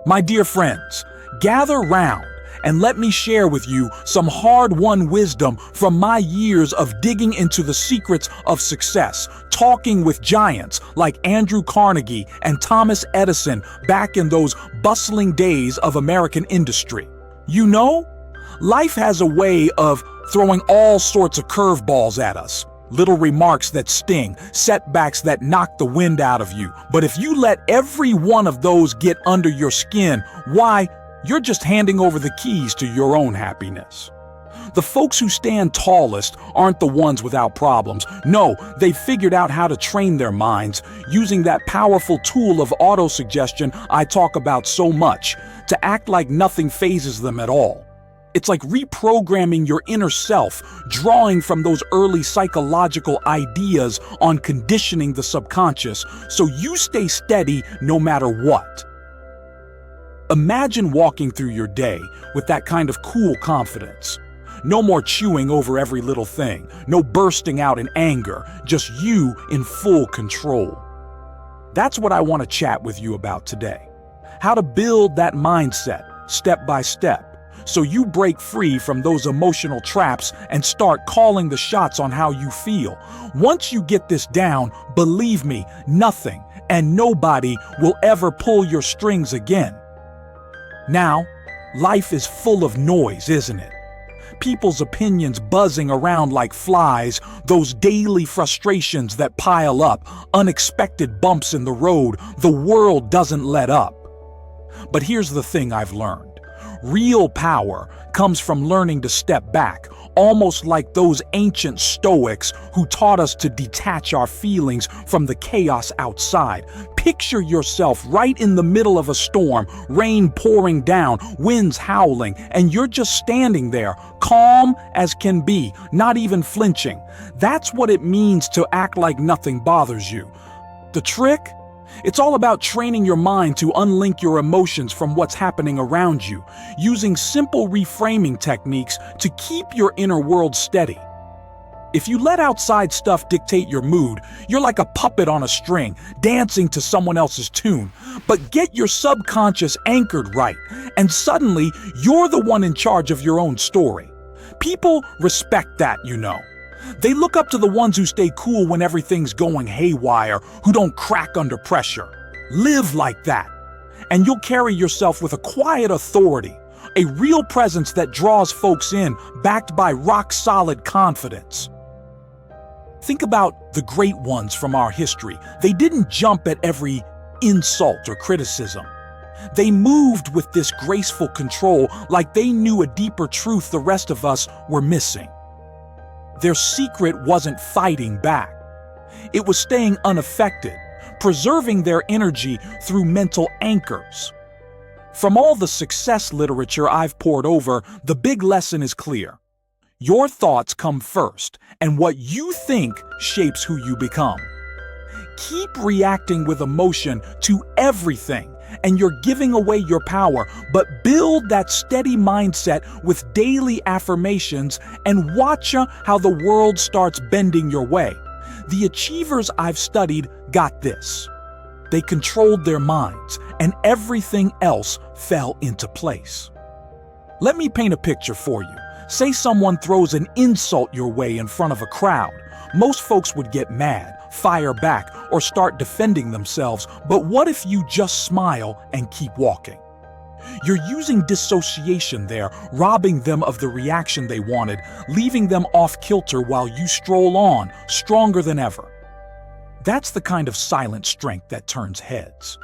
My dear friends, gather round and let me share with you some hard-won wisdom from my years of digging into the secrets of success, talking with giants like Andrew Carnegie and Thomas Edison back in those bustling days of American industry. You know, life has a way of throwing all sorts of curveballs at us. Little remarks that sting, setbacks that knock the wind out of you. But if you let every one of those get under your skin, why, you're just handing over the keys to your own happiness. The folks who stand tallest aren't the ones without problems. No, they've figured out how to train their minds using that powerful tool of autosuggestion I talk about so much, to act like nothing phases them at all. It's like reprogramming your inner self, drawing from those early psychological ideas on conditioning the subconscious so you stay steady no matter what. Imagine walking through your day with that kind of cool confidence. No more chewing over every little thing, no bursting out in anger, just you in full control. That's what I want to chat with you about today. How to build that mindset step by step, so you break free from those emotional traps and start calling the shots on how you feel. Once you get this down, believe me, nothing and nobody will ever pull your strings again. Now, life is full of noise, isn't it? People's opinions buzzing around like flies, those daily frustrations that pile up, unexpected bumps in the road, the world doesn't let up. But here's the thing I've learned. Real power comes from learning to step back, almost like those ancient stoics who taught us to detach our feelings from the chaos outside. Picture yourself right in the middle of a storm, rain pouring down, winds howling, and you're just standing there, calm as can be, not even flinching. That's what it means to act like nothing bothers you. The trick? It's all about training your mind to unlink your emotions from what's happening around you, using simple reframing techniques to keep your inner world steady. If you let outside stuff dictate your mood, you're like a puppet on a string, dancing to someone else's tune. But get your subconscious anchored right, and suddenly you're the one in charge of your own story. People respect that, you know. They look up to the ones who stay cool when everything's going haywire, who don't crack under pressure. Live like that, and you'll carry yourself with a quiet authority, a real presence that draws folks in, backed by rock-solid confidence. Think about the great ones from our history. They didn't jump at every insult or criticism. They moved with this graceful control, like they knew a deeper truth the rest of us were missing. Their secret wasn't fighting back. It was staying unaffected, preserving their energy through mental anchors. From all the success literature I've pored over, the big lesson is clear. Your thoughts come first, and what you think shapes who you become. Keep reacting with emotion to everything, and you're giving away your power, but build that steady mindset with daily affirmations and watch how the world starts bending your way. The achievers I've studied got this. They controlled their minds, and everything else fell into place. Let me paint a picture for you. Say someone throws an insult your way in front of a crowd. Most folks would get mad, fire back, or start defending themselves, but what if you just smile and keep walking? You're using dissociation there, robbing them of the reaction they wanted, leaving them off kilter while you stroll on, stronger than ever. That's the kind of silent strength that turns heads.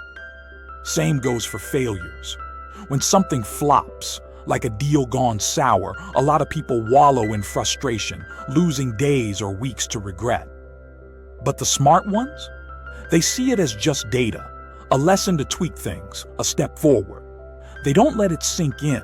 Same goes for failures. When something flops, like a deal gone sour, a lot of people wallow in frustration, losing days or weeks to regret. But the smart ones? They see it as just data, a lesson to tweak things, a step forward. They don't let it sink in.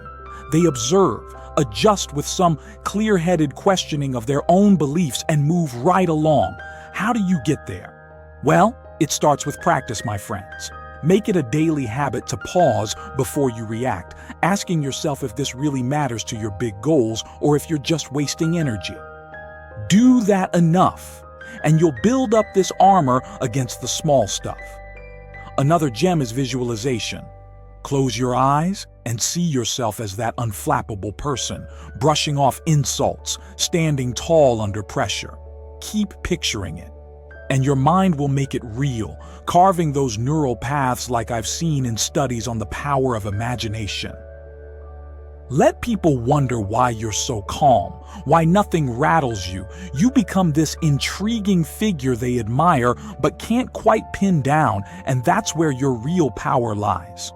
They observe, adjust with some clear-headed questioning of their own beliefs, and move right along. How do you get there? Well, it starts with practice, my friends. Make it a daily habit to pause before you react, asking yourself if this really matters to your big goals or if you're just wasting energy. Do that enough, and you'll build up this armor against the small stuff. Another gem is visualization. Close your eyes and see yourself as that unflappable person, brushing off insults, standing tall under pressure. Keep picturing it, and your mind will make it real, carving those neural paths like I've seen in studies on the power of imagination. Let people wonder why you're so calm, why nothing rattles you. You become this intriguing figure they admire but can't quite pin down, and that's where your real power lies.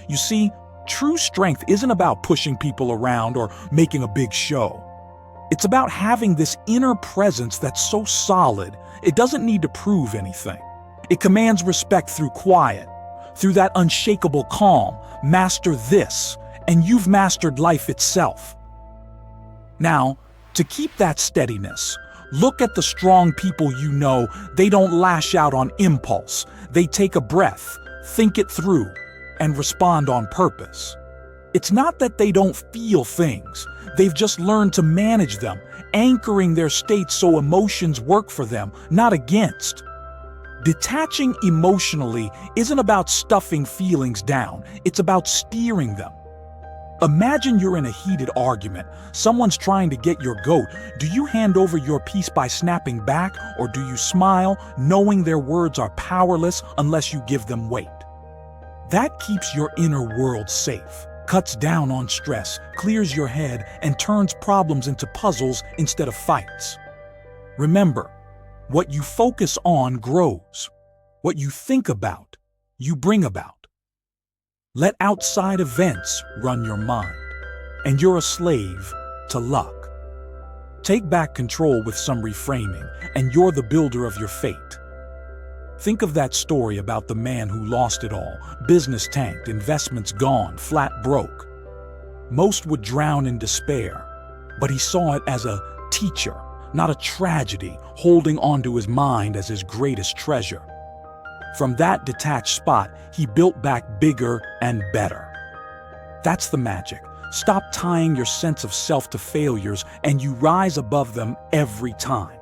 You see, true strength isn't about pushing people around or making a big show. It's about having this inner presence that's so solid, it doesn't need to prove anything. It commands respect through quiet, through that unshakable calm. Master this, and you've mastered life itself. Now, to keep that steadiness, look at the strong people you know. They don't lash out on impulse. They take a breath, think it through, and respond on purpose. It's not that they don't feel things. They've just learned to manage them, anchoring their states so emotions work for them, not against. Detaching emotionally isn't about stuffing feelings down. It's about steering them. Imagine you're in a heated argument. Someone's trying to get your goat. Do you hand over your piece by snapping back, or do you smile, knowing their words are powerless unless you give them weight? That keeps your inner world safe, cuts down on stress, clears your head, and turns problems into puzzles instead of fights. Remember, what you focus on grows. What you think about, you bring about. Let outside events run your mind, and you're a slave to luck. Take back control with some reframing, and you're the builder of your fate. Think of that story about the man who lost it all. Business tanked, investments gone, flat broke. Most would drown in despair, but he saw it as a teacher, not a tragedy, holding onto his mind as his greatest treasure. From that detached spot, he built back bigger and better. That's the magic. Stop tying your sense of self to failures, and you rise above them every time.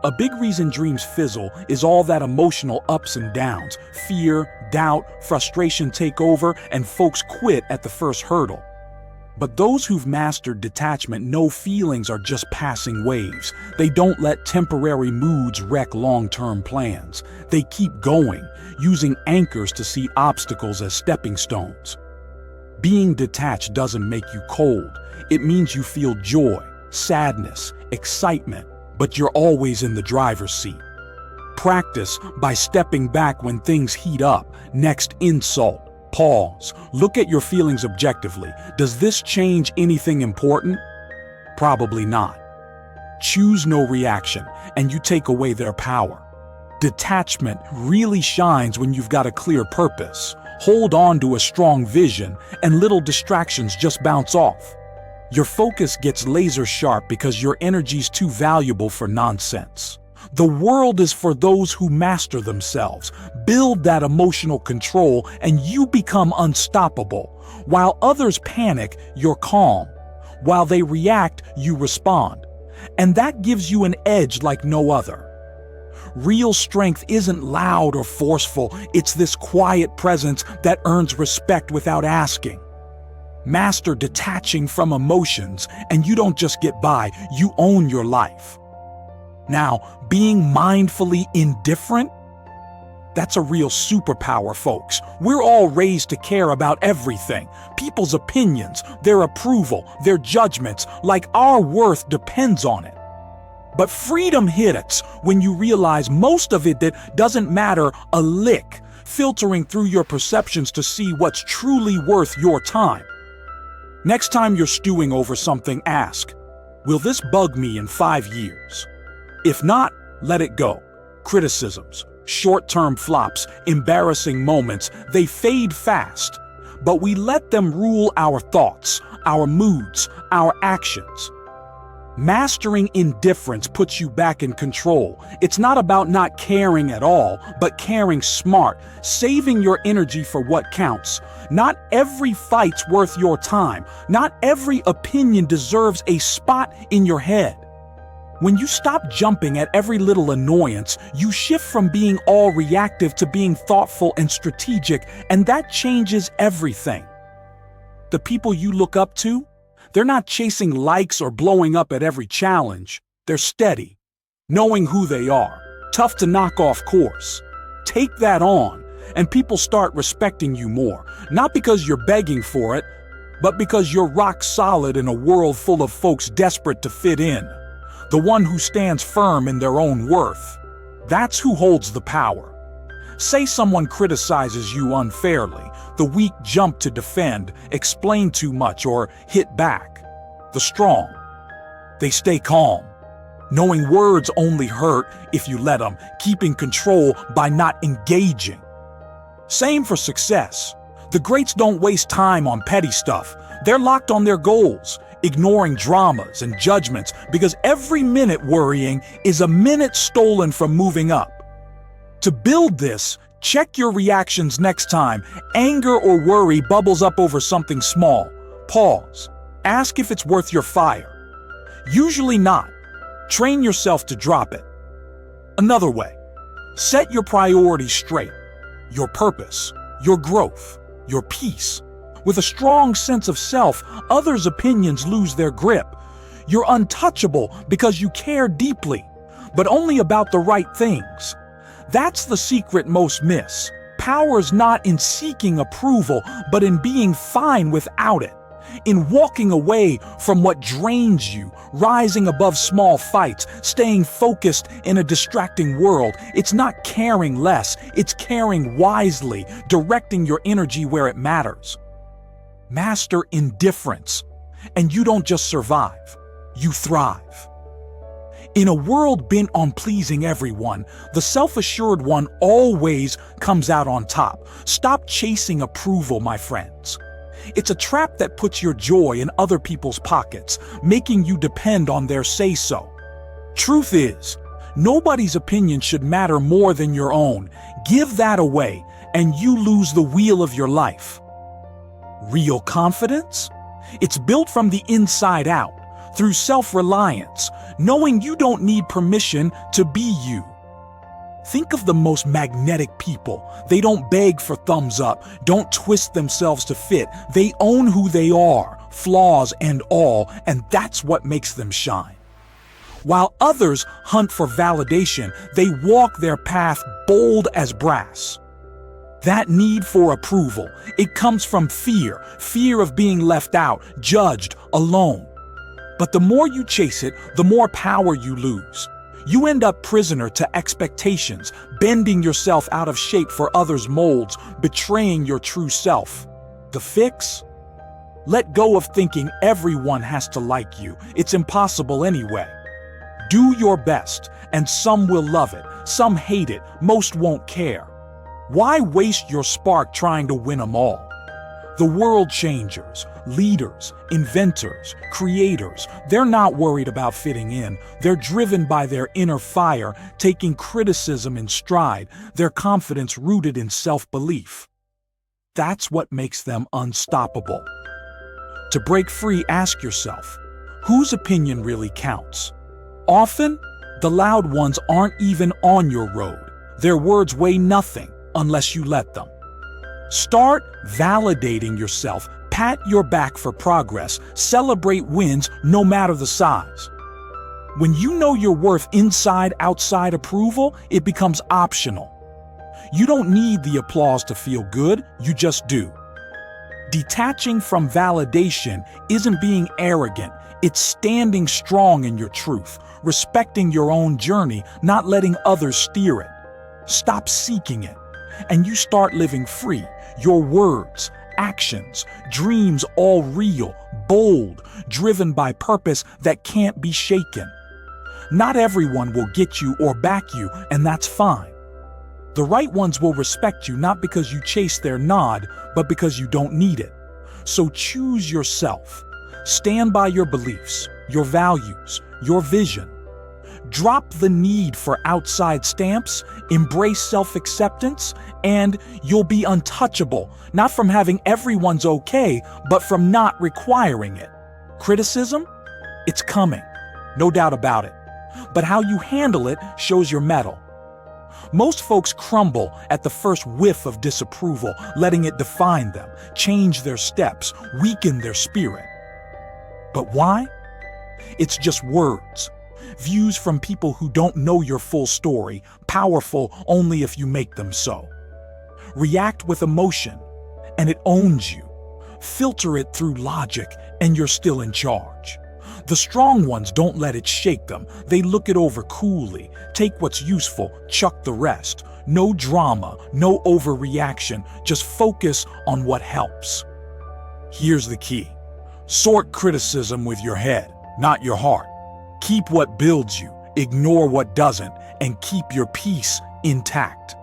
A big reason dreams fizzle is all that emotional ups and downs. Fear, doubt, frustration take over, and folks quit at the first hurdle. But those who've mastered detachment know feelings are just passing waves. They don't let temporary moods wreck long-term plans. They keep going, using anchors to see obstacles as stepping stones. Being detached doesn't make you cold. It means you feel joy, sadness, excitement, but you're always in the driver's seat. Practice by stepping back when things heat up. Next insult, pause. Look at your feelings objectively. Does this change anything important? Probably not. Choose no reaction, and you take away their power. Detachment really shines when you've got a clear purpose. Hold on to a strong vision, and little distractions just bounce off. Your focus gets laser sharp because your energy's too valuable for nonsense. The world is for those who master themselves. Build that emotional control and you become unstoppable. While others panic, you're calm. While they react, you respond. And that gives you an edge like no other. Real strength isn't loud or forceful. It's this quiet presence that earns respect without asking. Master detaching from emotions, and you don't just get by, you own your life. Now, being mindfully indifferent, that's a real superpower, folks. We're all raised to care about everything. People's opinions, their approval, their judgments, like our worth depends on it. But freedom hits when you realize most of it that doesn't matter a lick, filtering through your perceptions to see what's truly worth your time. Next time you're stewing over something, ask, will this bug me in 5 years? If not, let it go. Criticisms, short-term flops, embarrassing moments, they fade fast. But we let them rule our thoughts, our moods, our actions. Mastering indifference puts you back in control. It's not about not caring at all, but caring smart, saving your energy for what counts. Not every fight's worth your time. Not every opinion deserves a spot in your head. When you stop jumping at every little annoyance, you shift from being all reactive to being thoughtful and strategic, and that changes everything. The people you look up to, they're not chasing likes or blowing up at every challenge. They're steady, knowing who they are, tough to knock off course. Take that on, and people start respecting you more, not because you're begging for it, but because you're rock solid in a world full of folks desperate to fit in. The one who stands firm in their own worth. That's who holds the power. Say someone criticizes you unfairly, the weak jump to defend, explain too much, or hit back. The strong, they stay calm, knowing words only hurt if you let them, keeping control by not engaging. Same for success. The greats don't waste time on petty stuff. They're locked on their goals, ignoring dramas and judgments, because every minute worrying is a minute stolen from moving up. To build this, check your reactions next time anger or worry bubbles up over something small. Pause. Ask if it's worth your fire. Usually not. Train yourself to drop it. Another way. Set your priorities straight. Your purpose, your growth, your peace. With a strong sense of self, others' opinions lose their grip. You're untouchable because you care deeply, but only about the right things. That's the secret most miss. Power's not in seeking approval, but in being fine without it. In walking away from what drains you, rising above small fights, staying focused in a distracting world. It's not caring less, it's caring wisely, directing your energy where it matters. Master indifference, and you don't just survive, you thrive. In a world bent on pleasing everyone, the self-assured one always comes out on top. Stop chasing approval, my friends. It's a trap that puts your joy in other people's pockets, making you depend on their say-so. Truth is, nobody's opinion should matter more than your own. Give that away, and you lose the wheel of your life. Real confidence? It's built from the inside out, through self-reliance, knowing you don't need permission to be you. Think of the most magnetic people. They don't beg for thumbs up, don't twist themselves to fit. They own who they are, flaws and all, and that's what makes them shine. While others hunt for validation, they walk their path bold as brass. That need for approval, it comes from fear of being left out, judged, alone. But the more you chase it, the more power you lose. You end up prisoner to expectations, bending yourself out of shape for others' molds, betraying your true self. The fix? Let go of thinking everyone has to like you. It's impossible anyway. Do your best, and some will love it, some hate it, most won't care. Why waste your spark trying to win them all? The world changers, leaders, inventors, creators, they're not worried about fitting in. They're driven by their inner fire, taking criticism in stride, their confidence rooted in self-belief. That's what makes them unstoppable. To break free, ask yourself, whose opinion really counts? Often, the loud ones aren't even on your road. Their words weigh nothing unless you let them. Start validating yourself, pat your back for progress, celebrate wins no matter the size. When you know your worth inside, outside approval, it becomes optional. You don't need the applause to feel good, you just do. Detaching from validation isn't being arrogant, it's standing strong in your truth, respecting your own journey, not letting others steer it. Stop seeking it, and you start living free. Your words, actions, dreams all real, bold, driven by purpose that can't be shaken. Not everyone will get you or back you, and that's fine. The right ones will respect you not because you chase their nod, but because you don't need it. So choose yourself. Stand by your beliefs, your values, your vision. Drop the need for outside stamps, embrace self-acceptance, and you'll be untouchable, not from having everyone's okay, but from not requiring it. Criticism? It's coming, no doubt about it. but how you handle it shows your mettle. Most folks crumble at the first whiff of disapproval, letting it define them, change their steps, weaken their spirit. But why? It's just words. Views from people who don't know your full story, powerful only if you make them so. React with emotion, and it owns you. Filter it through logic, and you're still in charge. The strong ones don't let it shake them. They look it over coolly, take what's useful, chuck the rest. No drama, no overreaction, just focus on what helps. Here's the key. Sort criticism with your head, not your heart. Keep what builds you, ignore what doesn't, and keep your peace intact.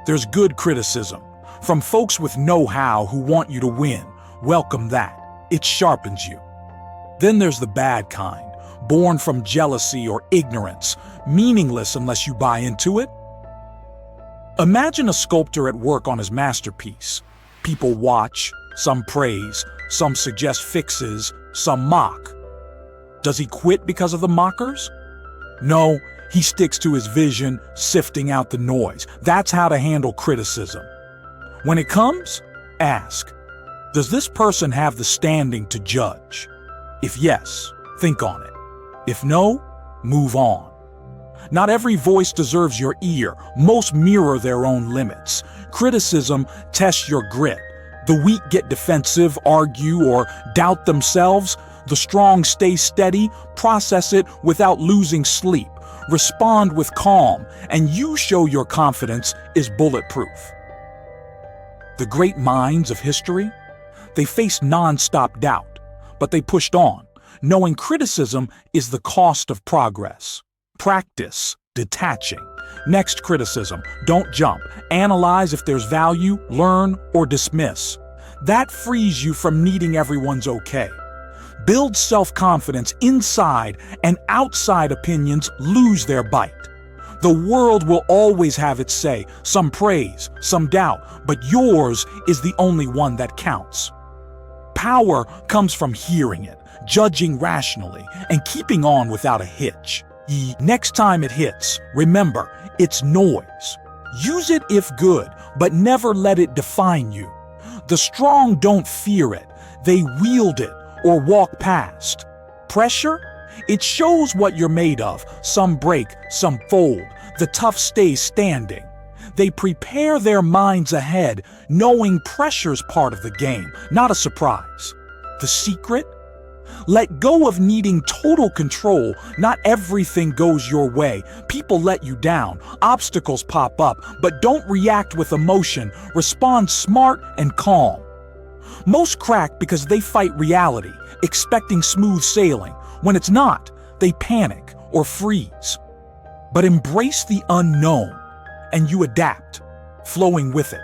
There's good criticism, from folks with know-how who want you to win. Welcome that. It sharpens you. Then there's the bad kind, born from jealousy or ignorance, meaningless unless you buy into it. Imagine a sculptor at work on his masterpiece. People watch, some praise, some suggest fixes, some mock. Does he quit because of the mockers? No, he sticks to his vision, sifting out the noise. That's how to handle criticism. When it comes, ask, does this person have the standing to judge? If yes, think on it. If no, move on. Not every voice deserves your ear. Most mirror their own limits. Criticism tests your grit. The weak get defensive, argue, or doubt themselves. The strong stay steady, process it without losing sleep. Respond with calm, and you show your confidence is bulletproof. The great minds of history, they faced non-stop doubt, but they pushed on, knowing criticism is the cost of progress. Practice detaching. Next criticism, don't jump. Analyze if there's value, learn, or dismiss. That frees you from needing everyone's okay. Build self-confidence inside, and outside opinions lose their bite. The world will always have its say, some praise, some doubt, but yours is the only one that counts. Power comes from hearing it, judging rationally, and keeping on without a hitch. Next time it hits, remember, it's noise. Use it if good, but never let it define you. The strong don't fear it, they wield it or walk past. Pressure? It shows what you're made of. Some break, some fold. The tough stay standing. They prepare their minds ahead, knowing pressure's part of the game, not a surprise. The secret? Let go of needing total control. Not everything goes your way. People let you down. Obstacles pop up, but don't react with emotion. Respond smart and calm. Most crack because they fight reality, expecting smooth sailing. When it's not, they panic or freeze. But embrace the unknown, and you adapt, flowing with it.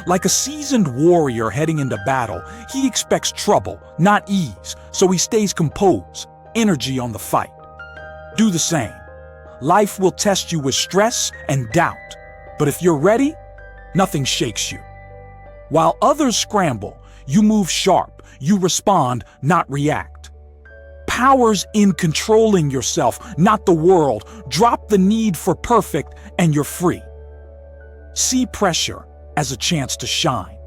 Like a seasoned warrior heading into battle, he expects trouble, not ease, so he stays composed, energy on the fight. Do the same. Life will test you with stress and doubt, but if you're ready, nothing shakes you. While others scramble, you move sharp, you respond, not react. Power's in controlling yourself, not the world. Drop the need for perfect, and you're free. See pressure as a chance to shine.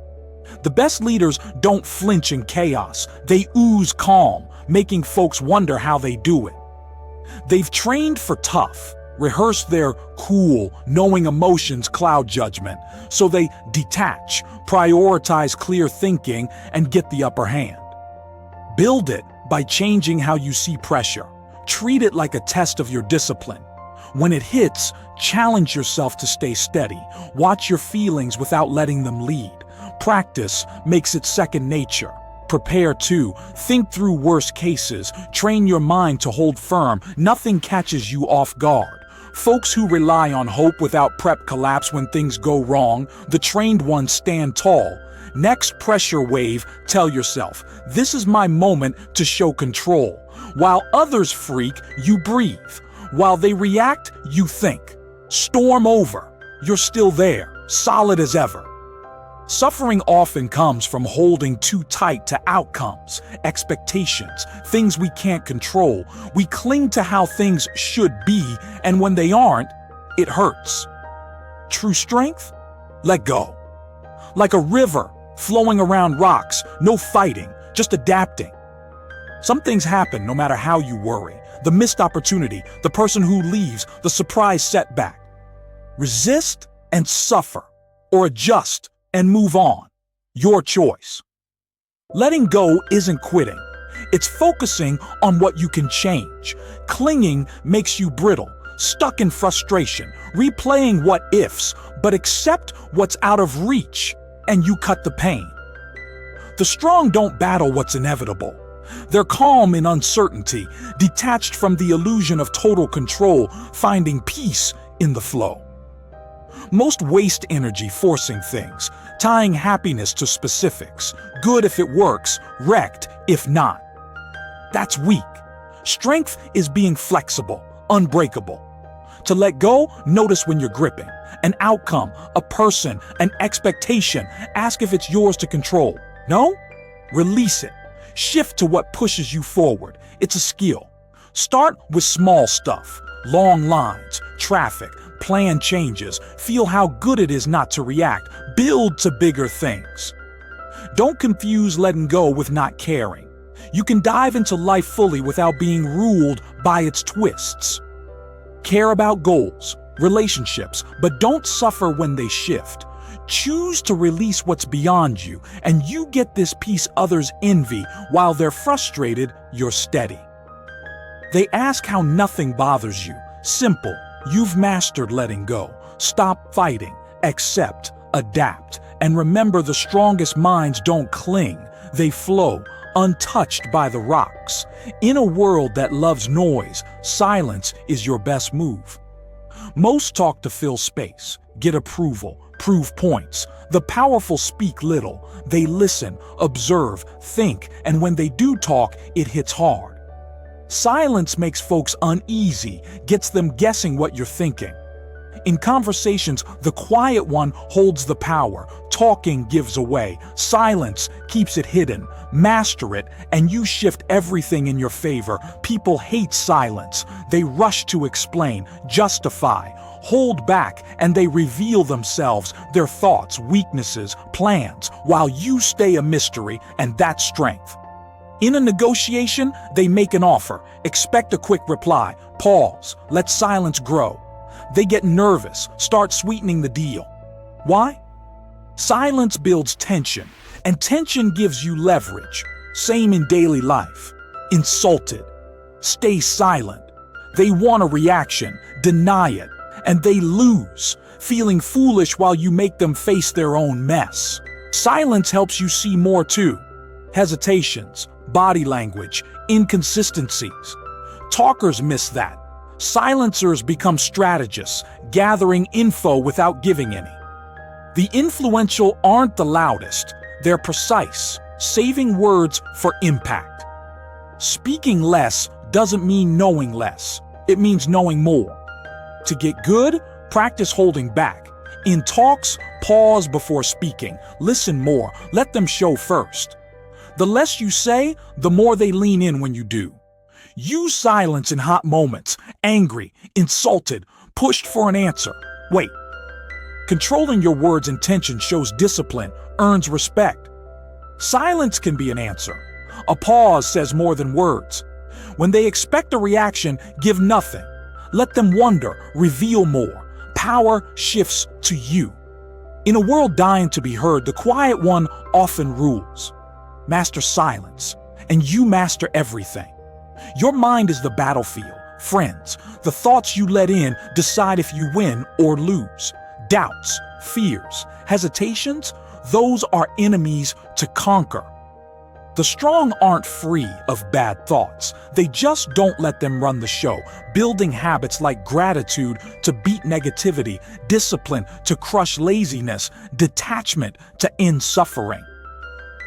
The best leaders don't flinch in chaos. They ooze calm, making folks wonder how they do it. They've trained for tough, rehearsed their cool, knowing emotions cloud judgment, so they detach, prioritize clear thinking, and get the upper hand. Build it by changing how you see pressure. Treat it like a test of your discipline. When it hits, challenge yourself to stay steady. Watch your feelings without letting them lead. Practice makes it second nature. Prepare too. Think through worst cases. Train your mind to hold firm. Nothing catches you off guard. Folks who rely on hope without prep collapse when things go wrong. The trained ones stand tall. Next pressure wave, tell yourself, this is my moment to show control. While others freak, you breathe. While they react, you think. Storm over. You're still there, solid as ever. Suffering often comes from holding too tight to outcomes, expectations, things we can't control. We cling to how things should be, and when they aren't, it hurts. True strength? Let go. Like a river flowing around rocks, no fighting, just adapting. Some things happen no matter how you worry. The missed opportunity, the person who leaves, the surprise setback. Resist and suffer, or adjust and move on. Your choice. Letting go isn't quitting. It's focusing on what you can change. Clinging makes you brittle, stuck in frustration, replaying what ifs, but accept what's out of reach, and you cut the pain. The strong don't battle what's inevitable. They're calm in uncertainty, detached from the illusion of total control, finding peace in the flow. Most waste energy forcing things, tying happiness to specifics, good if it works, wrecked if not. That's weak. Strength is being flexible, unbreakable. To let go, notice when you're gripping. An outcome, a person, an expectation. Ask if it's yours to control. No? Release it. Shift to what pushes you forward. It's a skill. Start with small stuff. Long lines, traffic, plan changes. Feel how good it is not to react. Build to bigger things. Don't confuse letting go with not caring. You can dive into life fully without being ruled by its twists. Care about goals, relationships, but don't suffer when they shift. Choose to release what's beyond you, and you get this peace others envy. While they're frustrated, you're steady. They ask how nothing bothers you. Simple. You've mastered letting go. Stop fighting. Accept. Adapt. And remember, the strongest minds don't cling. They flow, untouched by the rocks. In a world that loves noise, silence is your best move. Most talk to fill space, get approval, prove points. The powerful speak little. They listen, observe, think, and when they do talk, it hits hard. Silence makes folks uneasy, gets them guessing what you're thinking. In conversations, the quiet one holds the power. Talking gives away. Silence keeps it hidden. Master it, and you shift everything in your favor. People hate silence. They rush to explain, justify, hold back, and they reveal themselves, their thoughts, weaknesses, plans, while you stay a mystery, and that's strength. In a negotiation, they make an offer. Expect a quick reply. Pause. Let silence grow. They get nervous, start sweetening the deal. Why? Silence builds tension, and tension gives you leverage. Same in daily life. Insulted. Stay silent. They want a reaction. Deny it. And they lose, feeling foolish while you make them face their own mess. Silence helps you see more too. Hesitations, body language, inconsistencies. Talkers miss that. Silencers become strategists, gathering info without giving any. The influential aren't the loudest, they're precise, saving words for impact. Speaking less doesn't mean knowing less, it means knowing more. To get good, practice holding back. In talks, pause before speaking, listen more, let them show first. The less you say, the more they lean in when you do. Use silence in hot moments, angry, insulted, pushed for an answer. Wait. Controlling your words' intention shows discipline, earns respect. Silence can be an answer. A pause says more than words. When they expect a reaction, give nothing. Let them wonder, reveal more. Power shifts to you. In a world dying to be heard, the quiet one often rules. Master silence, and you master everything. Your mind is the battlefield. Friends, the thoughts you let in decide if you win or lose. Doubts, fears, hesitations, those are enemies to conquer. The strong aren't free of bad thoughts. They just don't let them run the show, building habits like gratitude to beat negativity, discipline to crush laziness, detachment to end suffering.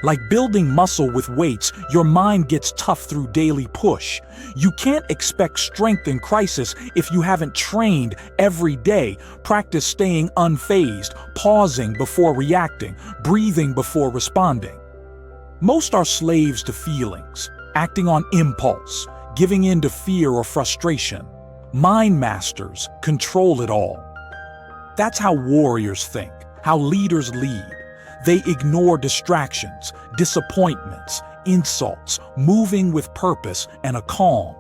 Like building muscle with weights, your mind gets tough through daily push. You can't expect strength in crisis if you haven't trained every day. Practice staying unfazed, pausing before reacting, breathing before responding. Most are slaves to feelings, acting on impulse, giving in to fear or frustration. Mind masters control it all. That's how warriors think, how leaders lead. They ignore distractions, disappointments, insults, moving with purpose and a calm.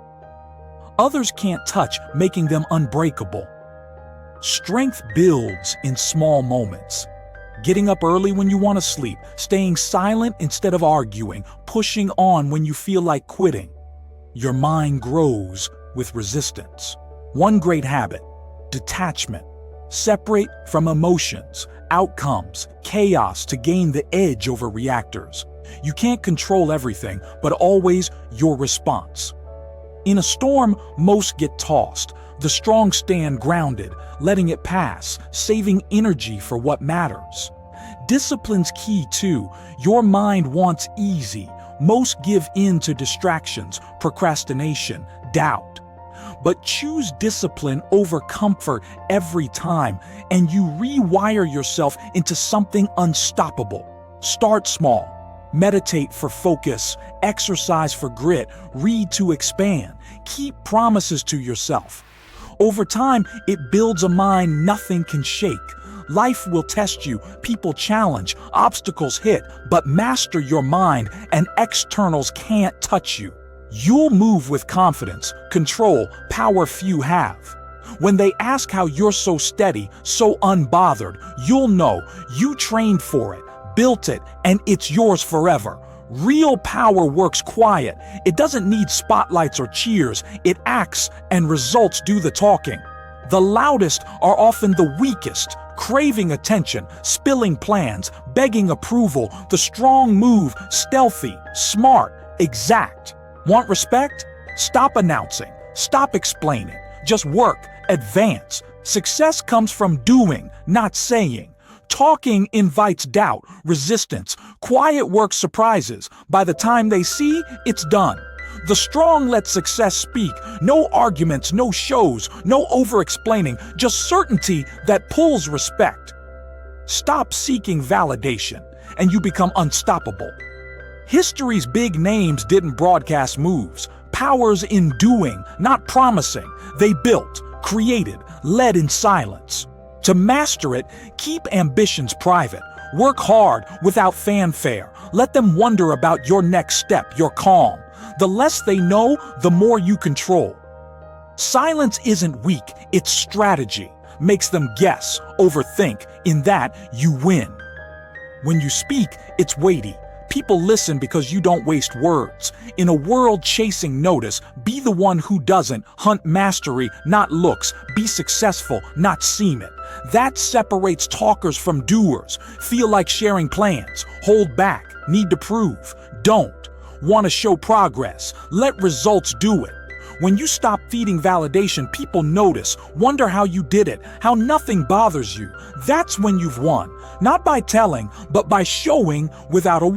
Others can't touch, making them unbreakable. Strength builds in small moments. Getting up early when you want to sleep, staying silent instead of arguing, pushing on when you feel like quitting. Your mind grows with resistance. One great habit: detachment. Separate from emotions, outcomes, chaos to gain the edge over reactors. You can't control everything, but always your response. In a storm, most get tossed. The strong stand grounded, letting it pass, saving energy for what matters. Discipline's key too. Your mind wants easy. Most give in to distractions, procrastination, doubt. But choose discipline over comfort every time, and you rewire yourself into something unstoppable. Start small. Meditate for focus, exercise for grit, read to expand. Keep promises to yourself. Over time, it builds a mind nothing can shake. Life will test you, people challenge, obstacles hit, but master your mind and externals can't touch you. You'll move with confidence, control, power few have. When they ask how you're so steady, so unbothered, you'll know you trained for it, built it, and it's yours forever. Real power works quiet. It doesn't need spotlights or cheers. It acts, and results do the talking. The loudest are often the weakest, craving attention, spilling plans, begging approval. The strong move, stealthy, smart, exact. Want respect? Stop announcing. Stop explaining. Just work. Advance. Success comes from doing, not saying. Talking invites doubt, resistance. Quiet work surprises. By the time they see, it's done. The strong let success speak. No arguments, no shows, no over-explaining. Just certainty that pulls respect. Stop seeking validation, and you become unstoppable. History's big names didn't broadcast moves. Power's in doing, not promising. They built, created, led in silence. To master it, keep ambitions private. Work hard without fanfare. Let them wonder about your next step, your calm. The less they know, the more you control. Silence isn't weak, it's strategy. Makes them guess, overthink. In that, you win. When you speak, it's weighty. People listen because you don't waste words. In a world chasing notice, be the one who doesn't. Hunt mastery, not looks. Be successful, not seem it. That separates talkers from doers. Feel like sharing plans. Hold back. Need to prove. Don't. Want to show progress. Let results do it. When you stop feeding validation, people notice, wonder how you did it, how nothing bothers you. That's when you've won. Not by telling, but by showing without a